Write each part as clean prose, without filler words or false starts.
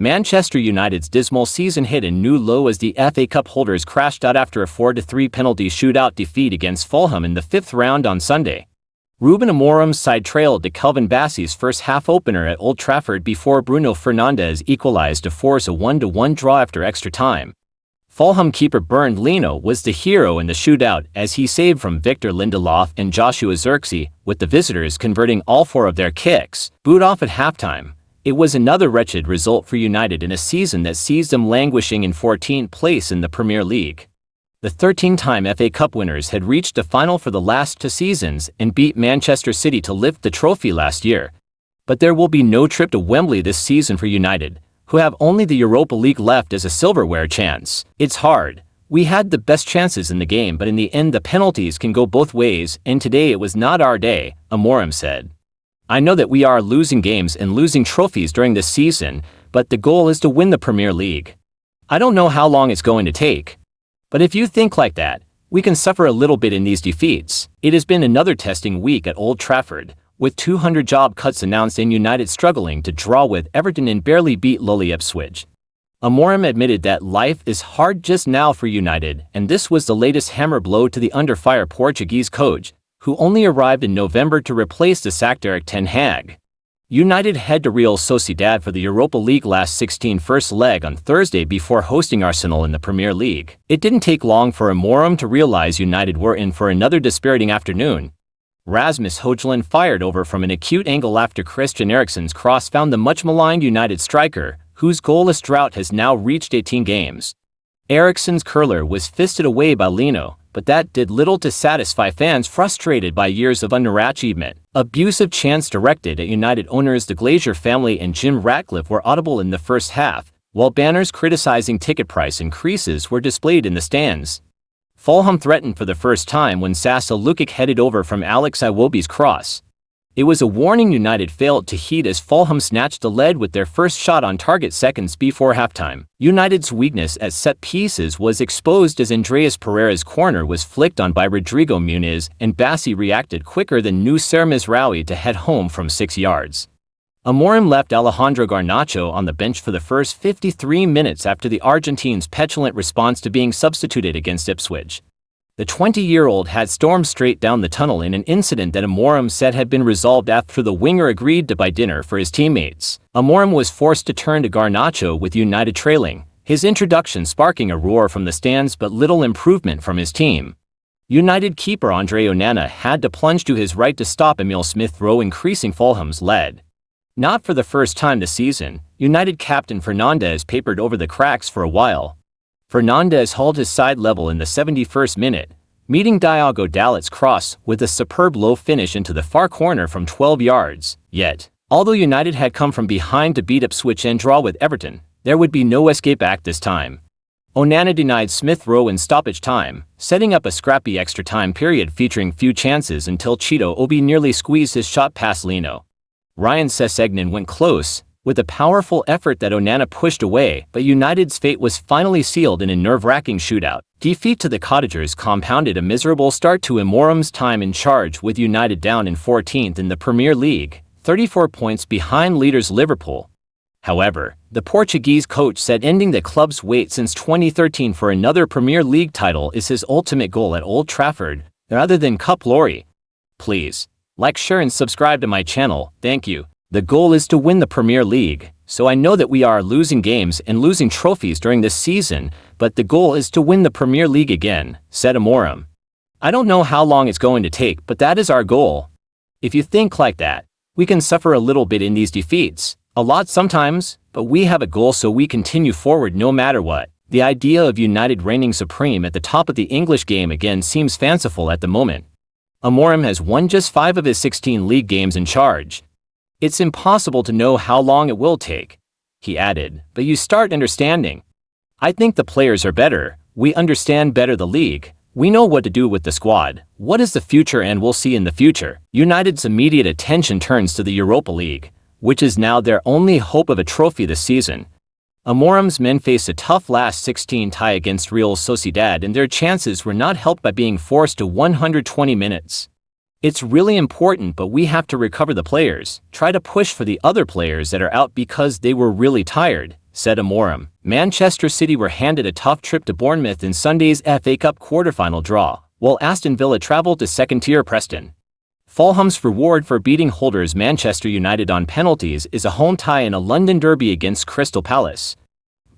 Manchester United's dismal season hit a new low as the FA Cup holders crashed out after a 4-3 penalty shootout defeat against Fulham in the fifth round on Sunday. Ruben Amorim's side trailed to Calvin Bassey's first half opener at Old Trafford before Bruno Fernandes equalized to force a 1-1 draw after extra time. Fulham keeper Bernd Leno was the hero in the shootout as he saved from Victor Lindelof and Joshua Zirkzee, with the visitors converting all 4 of their kicks, booed off at halftime. It was another wretched result for United in a season that sees them languishing in 14th place in the Premier League. The 13-time FA Cup winners had reached the final for the last 2 seasons and beat Manchester City to lift the trophy last year. But there will be no trip to Wembley this season for United, who have only the Europa League left as a silverware chance. It's hard. We had the best chances in the game, but in the end the penalties can go both ways, and today it was not our day, Amorim said. I know that we are losing games and losing trophies during this season, but the goal is to win the Premier League. I don't know how long it's going to take. But if you think like that, we can suffer a little bit in these defeats. It has been another testing week at Old Trafford, with 200 job cuts announced and United struggling to draw with Everton and barely beat lowly Ipswich. Amorim admitted that life is hard just now for United, and this was the latest hammer blow to the under-fire Portuguese coach, who only arrived in November to replace the sacked Erik ten Hag. United head to Real Sociedad for the Europa League last 16 first leg on Thursday before hosting Arsenal in the Premier League. It didn't take long for Amorim to realize United were in for another dispiriting afternoon. Rasmus Højlund fired over from an acute angle after Christian Eriksen's cross found the much-maligned United striker, whose goalless drought has now reached 18 games. Eriksen's curler was fisted away by Leno, but that did little to satisfy fans frustrated by years of underachievement. Abusive chants directed at United owners the Glazer family and Jim Ratcliffe were audible in the first half, while banners criticizing ticket price increases were displayed in the stands. Fulham threatened for the first time when Sasa Lukic headed over from Alex Iwobi's cross. It was a warning United failed to heed as Fulham snatched the lead with their first shot on target seconds before halftime. United's weakness at set pieces was exposed as Andreas Pereira's corner was flicked on by Rodrigo Muniz, and Bassey reacted quicker than Nusser Mizraoui to head home from 6 yards. Amorim left Alejandro Garnacho on the bench for the first 53 minutes after the Argentine's petulant response to being substituted against Ipswich. The 20-year-old had stormed straight down the tunnel in an incident that Amorim said had been resolved after the winger agreed to buy dinner for his teammates. Amorim was forced to turn to Garnacho with United trailing, his introduction sparking a roar from the stands but little improvement from his team. United keeper Andre Onana had to plunge to his right to stop Emile Smith-Rowe, increasing Fulham's lead. Not for the first time this season, United captain Fernandes papered over the cracks for a while. Fernandes hauled his side level in the 71st minute, meeting Diogo Dalot's cross with a superb low finish into the far corner from 12 yards. Yet, although United had come from behind to beat Ipswich and draw with Everton, there would be no escape act this time. Onana denied Smith-Rowe in stoppage time, setting up a scrappy extra time period featuring few chances until Cheeto Obi nearly squeezed his shot past Leno. Ryan Sessegnon went close, with a powerful effort that Onana pushed away, but United's fate was finally sealed in a nerve-wracking shootout. Defeat to the Cottagers compounded a miserable start to Amorim's time in charge, with United down in 14th in the Premier League, 34 points behind leaders Liverpool. However, the Portuguese coach said ending the club's wait since 2013 for another Premier League title is his ultimate goal at Old Trafford, rather than cup glory. Please, like, share and subscribe to my channel, thank you. The goal is to win the Premier League, so I know that we are losing games and losing trophies during this season, but the goal is to win the Premier League again, said Amorim. I don't know how long it's going to take, but that is our goal. If you think like that, we can suffer a little bit in these defeats, a lot sometimes, but we have a goal, so we continue forward no matter what. The idea of United reigning supreme at the top of the English game again seems fanciful at the moment. Amorim has won just 5 of his 16 league games in charge. It's impossible to know how long it will take, he added, but you start understanding. I think the players are better, we understand better the league, we know what to do with the squad, what is the future, and we'll see in the future. United's immediate attention turns to the Europa League, which is now their only hope of a trophy this season. Amorim's men faced a tough last 16 tie against Real Sociedad, and their chances were not helped by being forced to 120 minutes. It's really important, but we have to recover the players, try to push for the other players that are out because they were really tired, said Amorim. Manchester City were handed a tough trip to Bournemouth in Sunday's FA Cup quarter-final draw, while Aston Villa travelled to second-tier Preston. Fulham's reward for beating holders Manchester United on penalties is a home tie in a London derby against Crystal Palace.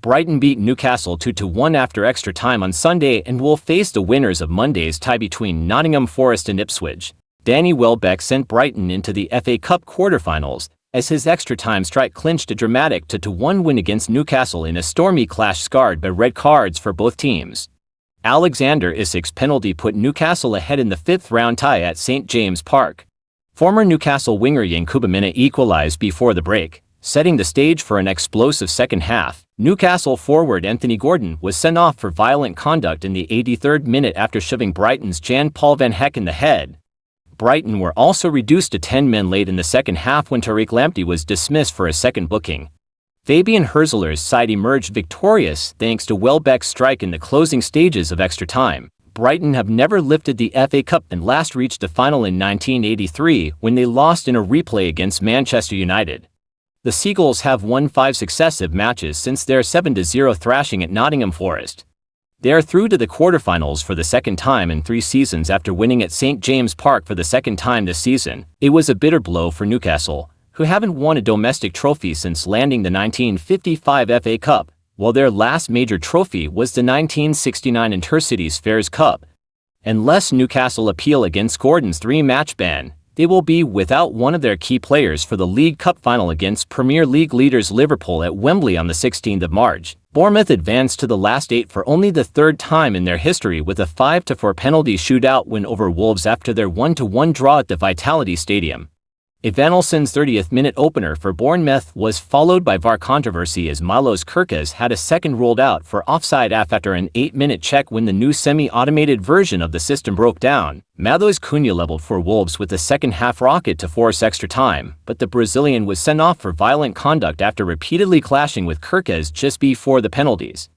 Brighton beat Newcastle 2-1 after extra time on Sunday and will face the winners of Monday's tie between Nottingham Forest and Ipswich. Danny Welbeck sent Brighton into the FA Cup quarter-finals, as his extra-time strike clinched a dramatic 2-1 win against Newcastle in a stormy clash scarred by red cards for both teams. Alexander Isak's penalty put Newcastle ahead in the fifth-round tie at St James Park. Former Newcastle winger Yankuba Mina equalized before the break, setting the stage for an explosive second half. Newcastle forward Anthony Gordon was sent off for violent conduct in the 83rd minute after shoving Brighton's Jan-Paul van Heck in the head. Brighton were also reduced to 10 men late in the second half when Tariq Lamptey was dismissed for a second booking. Fabian Hürzeler's side emerged victorious thanks to Welbeck's strike in the closing stages of extra time. Brighton have never lifted the FA Cup and last reached the final in 1983 when they lost in a replay against Manchester United. The Seagulls have won 5 successive matches since their 7-0 thrashing at Nottingham Forest. They are through to the quarterfinals for the second time in 3 seasons after winning at St James Park for the second time this season. It was a bitter blow for Newcastle, who haven't won a domestic trophy since landing the 1955 FA Cup, while their last major trophy was the 1969 Intercities Fairs Cup. Unless Newcastle appeal against Gordon's 3-match ban, they will be without one of their key players for the League Cup final against Premier League leaders Liverpool at Wembley on the 16th of March. Bournemouth advanced to the last 8 for only the 3rd time in their history with a 5-4 penalty shootout win over Wolves after their 1-1 draw at the Vitality Stadium. Evanilson's 30th minute opener for Bournemouth was followed by VAR controversy as Milos Kerkez had a second ruled out for offside after an 8-minute check when the new semi-automated version of the system broke down. Matheus Cunha leveled for Wolves with a second-half rocket to force extra time, but the Brazilian was sent off for violent conduct after repeatedly clashing with Kerkez just before the penalties.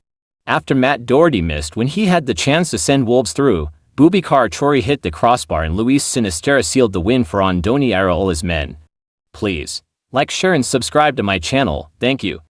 After Matt Doherty missed when he had the chance to send Wolves through, Boubacar Traoré hit the crossbar and Luis Sinisterra sealed the win for Andoni Iraola's men. Please like, share and subscribe to my channel. Thank you.